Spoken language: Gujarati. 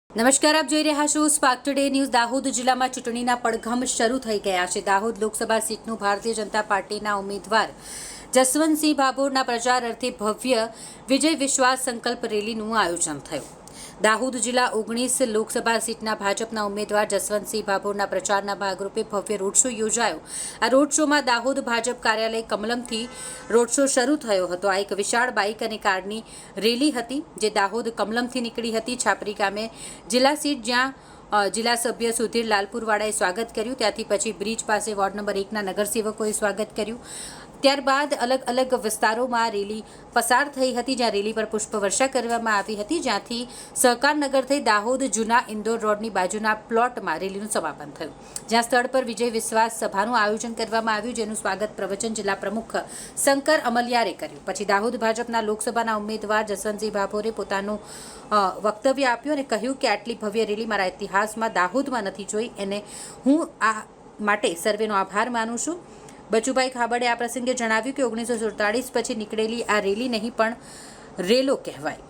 નમસ્કાર, આપ જોઈ રહ્યા છો સ્પાર્ક ટુડે ન્યૂઝ। દાહોદ જિલ્લામાં ચૂંટણીના પડઘમ શરૂ થઈ ગયા છે। દાહોદ લોકસભા સીટનું ભારતીય જનતા પાર્ટીના ઉમેદવાર જસવંતસિંહ ભાભોરના પ્રચાર અર્થે ભવ્ય વિજય વિશ્વાસ સંકલ્પ રેલીનું આયોજન થયું। દાહોદ જિલ્લા 19 લોકસભા સીટના ભાજપના ઉમેદવાર જસવંતસિંહ ભાભોરના પ્રચારના ભાગરૂપે ભવ્ય રોડ શો યોજાયો। આ રોડ શોમાં દાહોદ ભાજપ કાર્યાલય કમલમથી રોડ શો શરૂ થયો હતો। આ એક વિશાળ બાઇક અને કારની રેલી હતી જે દાહોદ કમલમથી નીકળી હતી। છાપરી ગામે જિલ્લા સીટ જ્યાં જિલ્લા સભ્ય સુધીર લાલપુરવાળાએ સ્વાગત કર્યું, ત્યાંથી પછી બ્રિજ પાસે વોર્ડ નંબર 1ના નગરસેવકોએ સ્વાગત કર્યું। ત્યારબાદ અલગ અલગ વિસ્તારોમાં રેલી પસાર થઈ હતી, જ્યાં રેલી પર પુષ્પવર્ષા કરવામાં આવી હતી, જ્યાંથી સહકારનગર થઈ દાહોદ જૂના ઇન્દોર રોડની બાજુના પ્લોટમાં રેલીનું સમાપન થયું, જ્યાં સ્થળ પર વિજય વિશ્વાસ સભાનું આયોજન કરવામાં આવ્યું, જેનું સ્વાગત પ્રવચન જિલ્લા પ્રમુખ શંકર અમલિયારે કર્યું। પછી દાહોદ ભાજપના લોકસભાના ઉમેદવાર જસવંતસિંહ ભાભોરે પોતાનું વક્તવ્ય આપ્યું અને કહ્યું કે આટલી ભવ્ય રેલી મારા ઇતિહાસમાં દાહોદમાં નથી જોઈ અને હું આ માટે સર્વેનો આભાર માનું છું। બચુભાઈ ખાબડે આ પ્રસંગે જણાવ્યું કે 1947 પછી નીકળેલી આ રેલી નહીં પણ રેલો કહેવાય।